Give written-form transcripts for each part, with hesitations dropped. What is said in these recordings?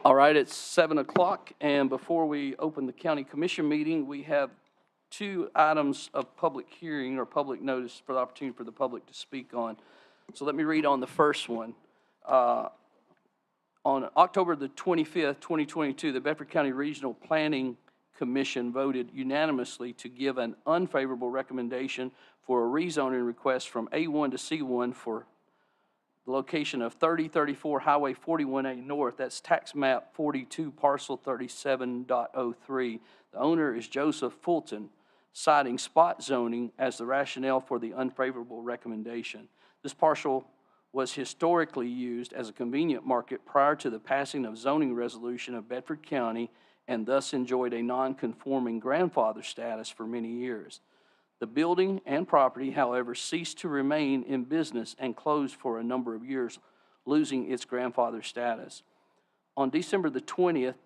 All right, it's 7 o'clock, and before we open the county commission meeting, we have two items of public hearing or public notice for the opportunity for the public to speak on. So let me read on the first one. On October the 25th, 2022, the Bedford County Regional Planning Commission voted unanimously to give an unfavorable recommendation for a rezoning request from A1 to C1 for the location of 3034 Highway 41A North. That's tax map 42, parcel 37.03. The owner is Joseph Fulton, citing spot zoning as the rationale for the unfavorable recommendation. This parcel was historically used as a convenient market prior to the passing of zoning resolution of Bedford County and thus enjoyed a non-conforming grandfather status for many years. The building and property, however, ceased to remain in business and closed for a number of years, losing its grandfather status. On December the 20th,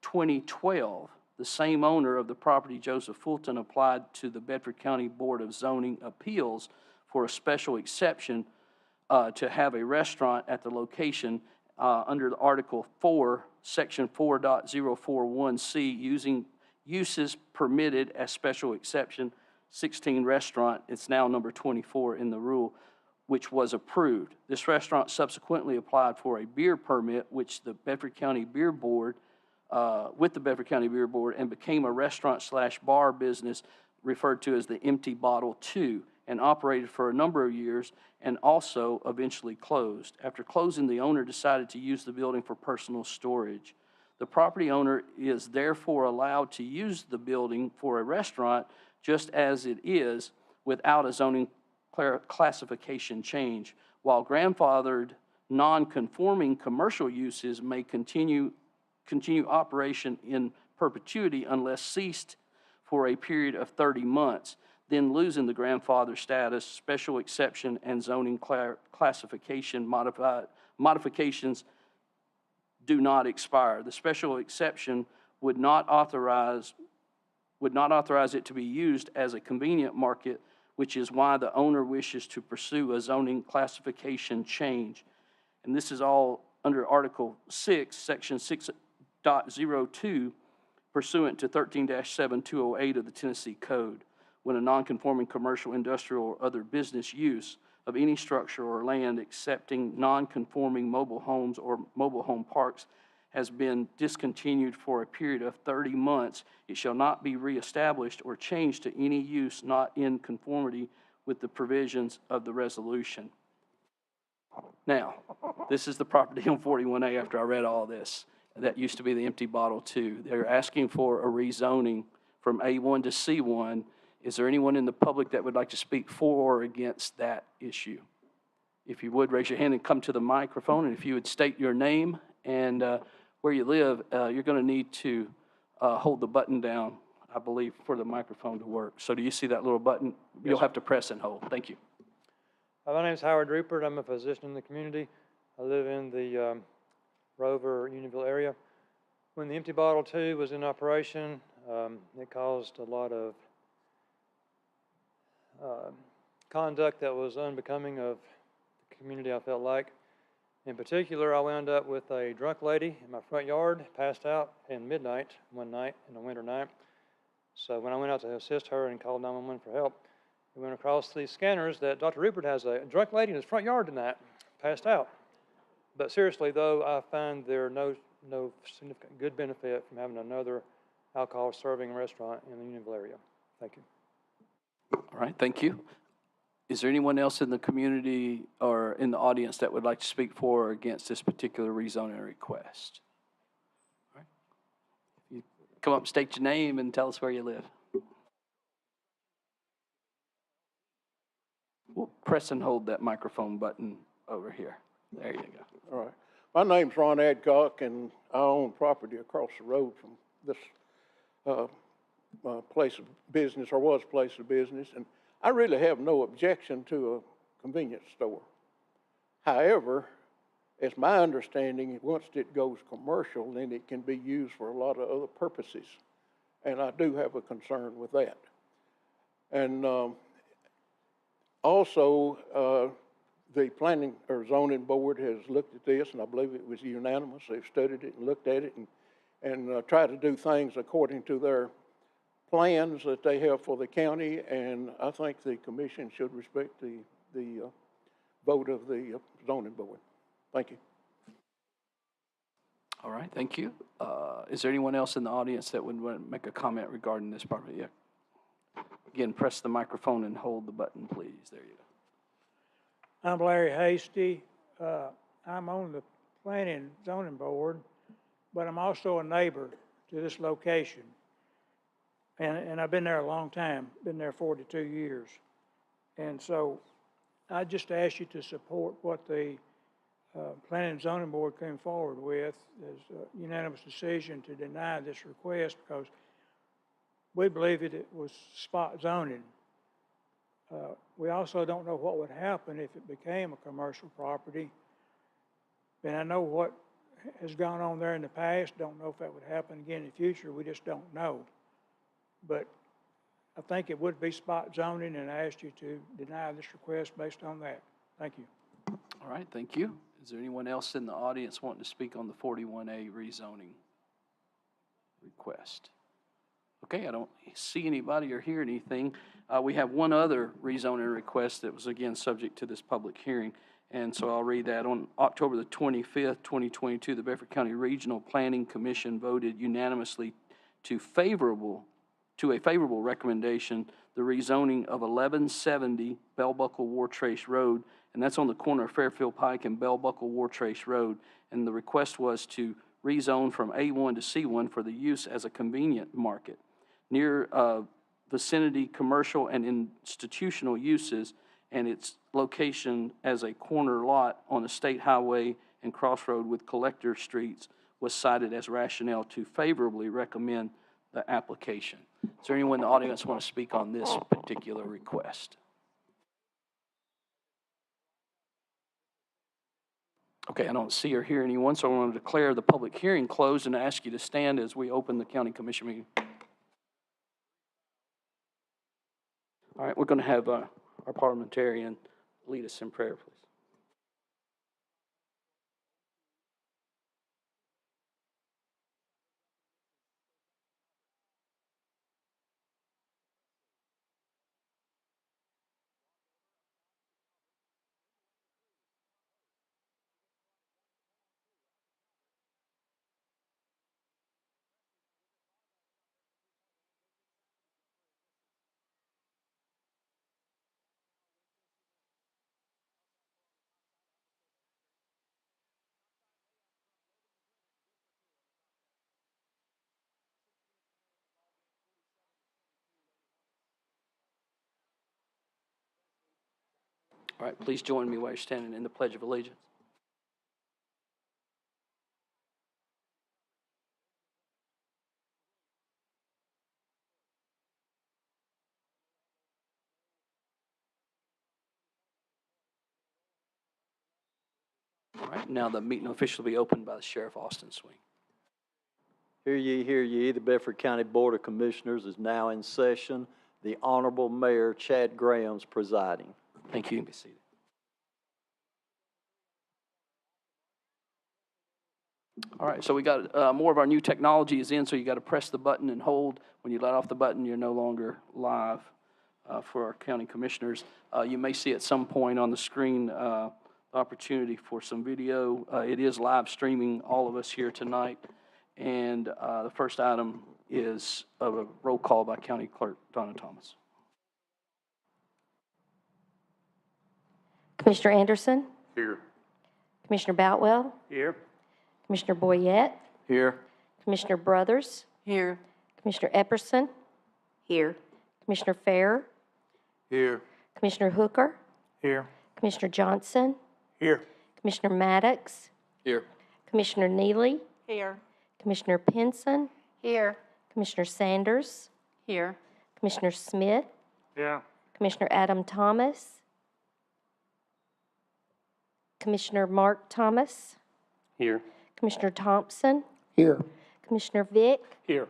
2012, the same owner of the property, Joseph Fulton, applied to the Bedford County Board of Zoning Appeals for a special exception to have a restaurant at the location under Article 4, Section 4.041C, using uses permitted as special exception 16 restaurant. It's now number 24 in the rule, which was approved. This restaurant subsequently applied for a beer permit, which the Bedford County Beer Board, and became a restaurant/bar business referred to as the Empty Bottle 2, and operated for a number of years and also eventually closed. After closing, the owner decided to use the building for personal storage. The property owner is therefore allowed to use the building for a restaurant just as it is without a zoning classification change, while grandfathered non-conforming commercial uses may continue operation in perpetuity unless ceased for a period of 30 months, then losing the grandfather status, special exception, and zoning classification modifications do not expire. The special exception would not authorize it to be used as a convenient market, which is why the owner wishes to pursue a zoning classification change. And this is all under Article 6, Section 6.02, pursuant to 13-7208 of the Tennessee Code. When a non-conforming commercial, industrial, or other business use of any structure or land excepting non-conforming mobile homes or mobile home parks has been discontinued for a period of 30 months, it shall not be reestablished or changed to any use not in conformity with the provisions of the resolution. Now, this is the property on 41A after I read all this. That used to be the Empty Bottle 2. They're asking for a rezoning from A1 to C1. Is there anyone in the public that would like to speak for or against that issue? If you would, raise your hand and come to the microphone. And if you would state your name and where you live, you're going to need to hold the button down, I believe, for the microphone to work. So do you see that little button? Yes, you'll have to press and hold. Thank you. My name is Howard Rupert. I'm a physician in the community. I live in the Rover, Unionville area. When the Empty Bottle 2 was in operation, it caused a lot of conduct that was unbecoming of the community, I felt like. In particular, I wound up with a drunk lady in my front yard, passed out in midnight one night, in a winter night. So when I went out to assist her and called 911 for help, we went across these scanners that Dr. Rupert has a drunk lady in his front yard tonight, passed out. But seriously, though, I find there no significant good benefit from having another alcohol serving restaurant in the Unionville area. Thank you. All right, thank you. Is there anyone else in the community or in the audience that would like to speak for or against this particular rezoning request? All right. You come up, state your name, and tell us where you live. We'll press and hold that microphone button over here. There you go. All right. My name's Ron Adcock, and I own property across the road from this place of business, or was place of business, and I really have no objection to a convenience store. However, it's my understanding once it goes commercial, then it can be used for a lot of other purposes, and I do have a concern with that. And also, the planning or zoning board has looked at this, and I believe it was unanimous. They've studied it and looked at it and tried to do things according to their plans that they have for the county, and I think the commission should respect the vote of the zoning board. Thank you. All right, thank you. Is there anyone else in the audience that would want to make a comment regarding this property? Yeah. Again, press the microphone and hold the button, please. There you go. I'm Larry Hasty. I'm on the Planning and Zoning Board, but I'm also a neighbor to this location. And I've been there a long time, been there 42 years. And so I just ask you to support what the Planning and Zoning Board came forward with as a unanimous decision to deny this request because we believe it was spot zoning. We also don't know what would happen if it became a commercial property. And I know what has gone on there in the past. Don't know if that would happen again in the future. We just don't know. But I think it would be spot zoning, and I asked you to deny this request based on that. Thank you. All right, thank you. Is there anyone else in the audience wanting to speak on the 41A rezoning request? Okay, I don't see anybody or hear anything. We have one other rezoning request that was, again, subject to this public hearing, and so I'll read that. On October the 25th, 2022, the Bedford County Regional Planning Commission voted unanimously to a favorable recommendation, the rezoning of 1170 Bell Buckle War Trace Road, and that's on the corner of Fairfield Pike and Bell Buckle War Trace Road. And the request was to rezone from A1 to C1 for the use as a convenient market near vicinity commercial and institutional uses, and its location as a corner lot on a state highway and crossroad with collector streets was cited as rationale to favorably recommend the application. Is there anyone in the audience want to speak on this particular request? Okay, I don't see or hear anyone, so I want to declare the public hearing closed and ask you to stand as we open the county commission meeting. All right, we're going to have our parliamentarian lead us in prayer, please. All right, please join me while you're standing in the Pledge of Allegiance. All right, now the meeting will officially be opened by the Sheriff Austin Swing. Hear ye, the Bedford County Board of Commissioners is now in session. The Honorable Mayor Chad Graham's presiding. Thank you. You can be seated. All right, so we got more of our new technology is in, so you got to press the button and hold. When you let off the button, you're no longer live for our county commissioners. You may see at some point on the screen opportunity for some video. It is live streaming all of us here tonight. And the first item is a roll call by County Clerk Donna Thomas. Commissioner Anderson? Here. Commissioner Boutwell? Here. Commissioner Boyette? Here. Commissioner Brothers? Here. Commissioner Epperson? Here. Commissioner Fair? Here. Commissioner Hooker? Here. Commissioner Johnson? Here. Commissioner Maddox? Here. Commissioner Neely? Here. Commissioner Pinson? Here. Commissioner Sanders? Here. Commissioner Smith? Yeah. Commissioner Adam Thomas? Commissioner Mark Thomas? Here. Commissioner Thompson? Here. Commissioner Vick? Here.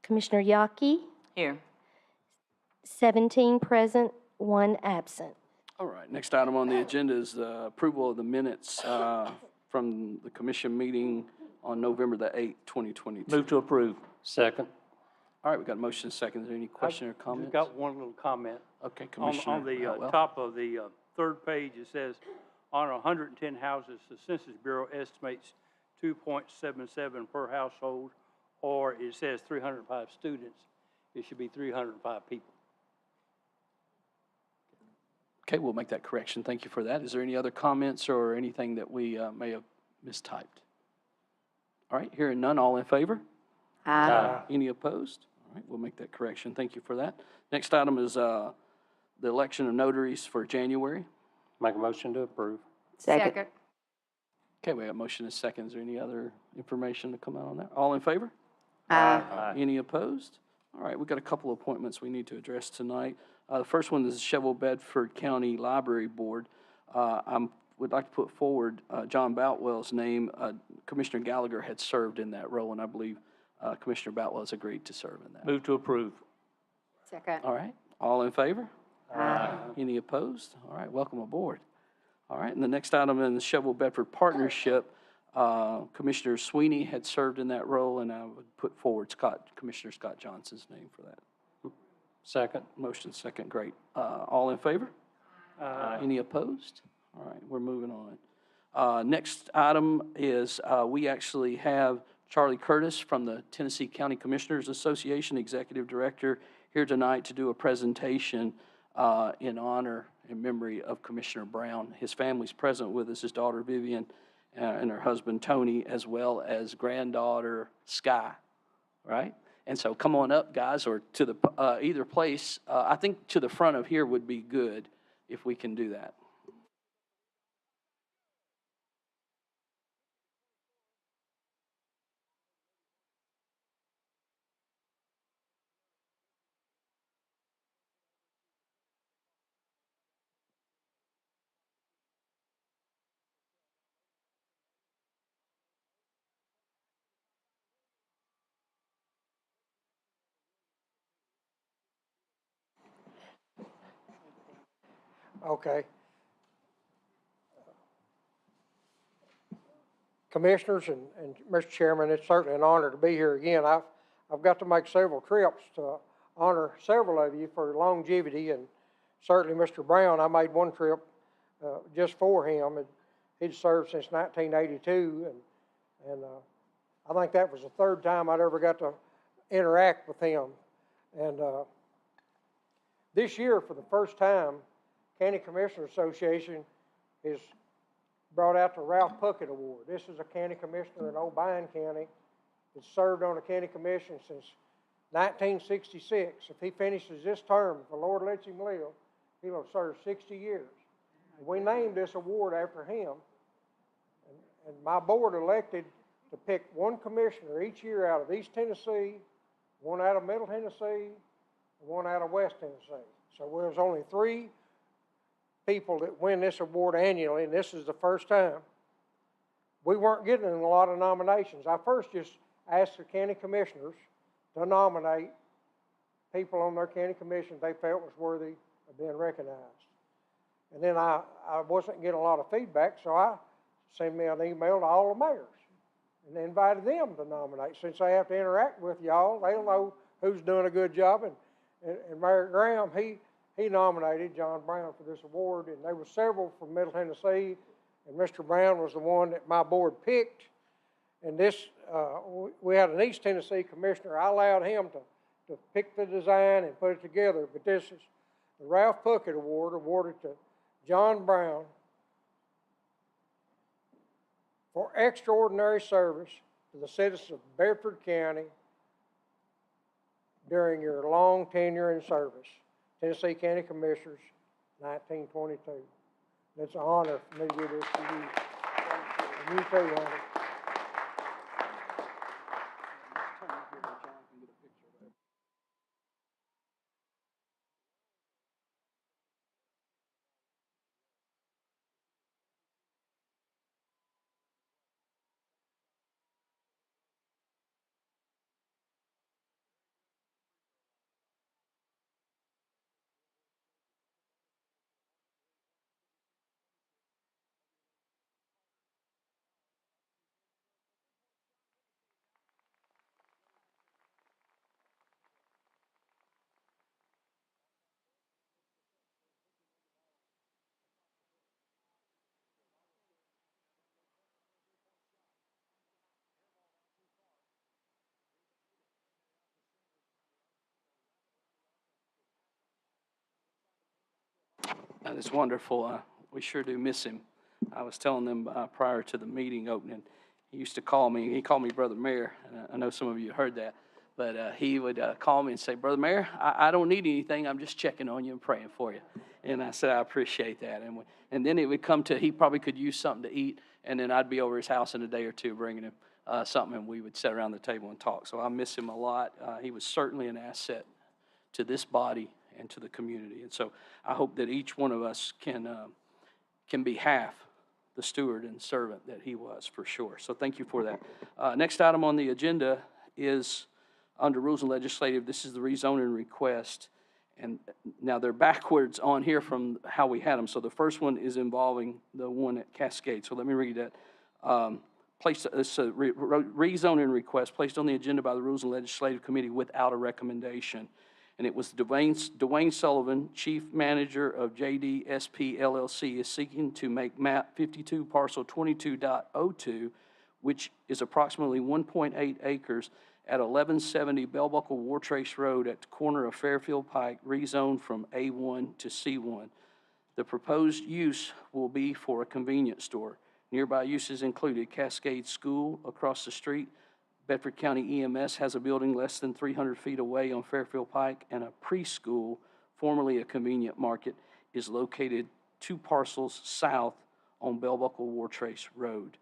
Commissioner Yockey? Here. 17 present, 1 absent. All right, next item on the agenda is approval of the minutes from the commission meeting on November the 8th, 2022. Move to approve. Second. All right, we got a motion and a second. Is there any question or I've comment? just got one little comment. Okay, On Commissioner the Atwell. top of the third page, it says, on 110 houses, the Census Bureau estimates 2.77 per household, or it says 305 students. It should be 305 people. Okay, we'll make that correction. Thank you for that. Is there any other comments or anything that we may have mistyped? All right, hearing none, all in favor? Any opposed? All right, we'll make that correction. Thank you for that. Next item is the election of notaries for January. Make a motion to approve. Second. Okay, we have motion and second. Is there any other information to come out on that? All in favor? Aye. Any opposed? All right, we've got a couple of appointments we need to address tonight. The first one is the Cheval Bedford County Library Board. I would like to put forward John Boutwell's name. Commissioner Gallagher had served in that role, and I believe Commissioner Boutwell has agreed to serve in that. Move to approve. Second. All right, all in favor? Any opposed? All right, welcome aboard. All right, and the next item in the Cheval Bedford Partnership, Commissioner Sweeney had served in that role, and I would put forward Commissioner Scott Johnson's name for that. Second. Motion second, great. All in favor? Aye. Any opposed? All right, we're moving on. Next item is we actually have Charlie Curtis from the Tennessee County Commissioners Association, Executive Director, here tonight to do a presentation in honor and memory of Commissioner Brown. His family's present with us, his daughter Vivian and her husband Tony, as well as granddaughter Sky, right? And so come on up, guys, or to the either place. I think to the front of here would be good if we can do that. Okay. Commissioners and Mr. Chairman, it's certainly an honor to be here again. I've got to make several trips to honor several of you for longevity, and certainly Mr. Brown, I made one trip just for him. He'd served since 1982, and I think that was the third time I'd ever got to interact with him. And this year, for the first time, County Commissioners Association is brought out the Ralph Puckett Award. This is a county commissioner in Obion County that's served on the county commission since 1966. If he finishes this term, if the Lord lets him live, he'll have served 60 years. And we named this award after him. And my board elected to pick one commissioner each year out of East Tennessee, one out of Middle Tennessee, and one out of West Tennessee. So there's only 3 people that win this award annually, and this is the first time. We weren't getting a lot of nominations. I first just asked the county commissioners to nominate people on their county commission they felt was worthy of being recognized. And then I wasn't getting a lot of feedback, so I sent me an email to all the mayors and invited them to nominate. Since they have to interact with y'all, they'll know who's doing a good job. And Mayor Graham, he nominated John Brown for this award, and there were several from Middle Tennessee, and Mr. Brown was the one that my board picked. And this, we had an East Tennessee commissioner. I allowed him to pick the design and put it together, but this is the Ralph Puckett Award awarded to John Brown for extraordinary service to the citizens of Bedford County during your long tenure in service. Tennessee County Commissioners, 1922. It's an honor for me to give this to you. And you too, honey. It's wonderful. We sure do miss him. I was telling them prior to the meeting opening, he used to call me. He called me Brother Mayor. And I know some of you heard that. But he would call me and say, Brother Mayor, I don't need anything. I'm just checking on you and praying for you. And I said, I appreciate that. And then it would come to, he probably could use something to eat. And then I'd be over his house in a day or two bringing him something, and we would sit around the table and talk. So I miss him a lot. He was certainly an asset to this body and to the community. And so I hope that each one of us can be half the steward and servant that he was, for sure. So thank you for that. Next item on the agenda is under Rules and Legislative. This is the rezoning request. And now they're backwards on here from how we had them. So the first one is involving the one at Cascade. So let me read that. It's a rezoning request placed on the agenda by the Rules and Legislative Committee without a recommendation. And it was Dwayne Sullivan, Chief Manager of JDSP LLC, is seeking to make map 52 parcel 22.02, which is approximately 1.8 acres at 1170 Bell Buckle War Trace Road at the corner of Fairfield Pike, rezoned from A1 to C1. The proposed use will be for a convenience store. Nearby uses included Cascade School across the street. Bedford County EMS has a building less than 300 feet away on Fairfield Pike, and a preschool, formerly a convenient market, is located 2 parcels south on Bell Buckle War Trace Road.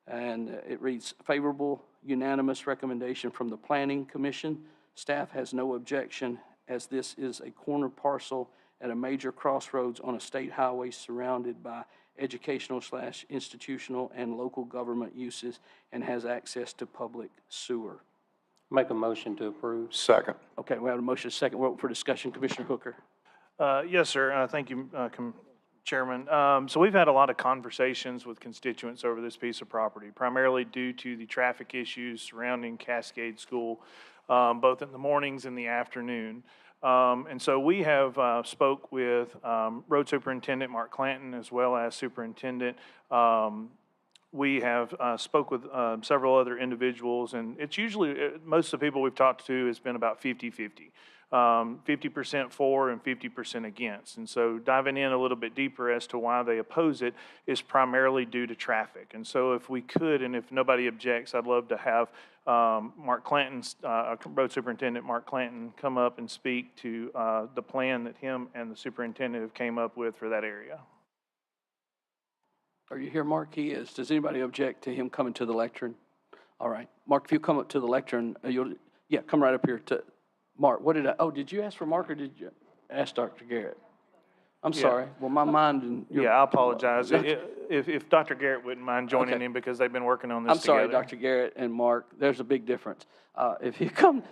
And it reads, favorable unanimous recommendation from the Planning Commission. Staff has no objection, as this is a corner parcel at a major crossroads on a state highway surrounded by educational/institutional and local government uses and has access to public sewer. Make a motion to approve. Second. Okay, we have a motion second. We're open for discussion. Commissioner Hooker. Yes, sir. Thank you, Chairman. So we've had a lot of conversations with constituents over this piece of property, primarily due to the traffic issues surrounding Cascade School, both in the mornings and the afternoon. And so we have spoke with Road Superintendent Mark Clanton as well as Superintendent. We have spoke with several other individuals, and it's usually, most of the people we've talked to has been about 50-50. 50% for and 50% against. And so diving in a little bit deeper as to why they oppose it is primarily due to traffic. And so if we could, and if nobody objects, I'd love to have Mark Clanton's, Road Superintendent Mark Clanton, come up and speak to the plan that him and the superintendent have came up with for that area. Are you here, Mark? He is. Does anybody object to him coming to the lectern? All right. Mark, if you come up to the lectern, come right up here to Mark. Did you ask for Mark or did you ask Dr. Garrett? I'm sorry. Well, my mind and Yeah, I apologize. If Dr. Garrett wouldn't mind joining in, because they've been working on this together. I'm sorry, Dr. Garrett and Mark. There's a big difference. If you come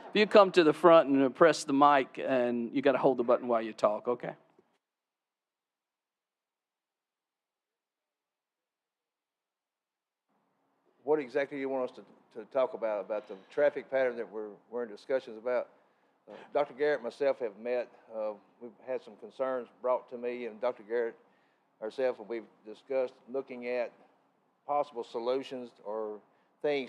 to the front and press the mic, and you got to hold the button while you talk, okay? What exactly do you want us to talk about the traffic pattern that we're in discussions about? Dr. Garrett and myself have met. We've had some concerns brought to me, and Dr. Garrett ourselves, we've discussed looking at possible solutions or things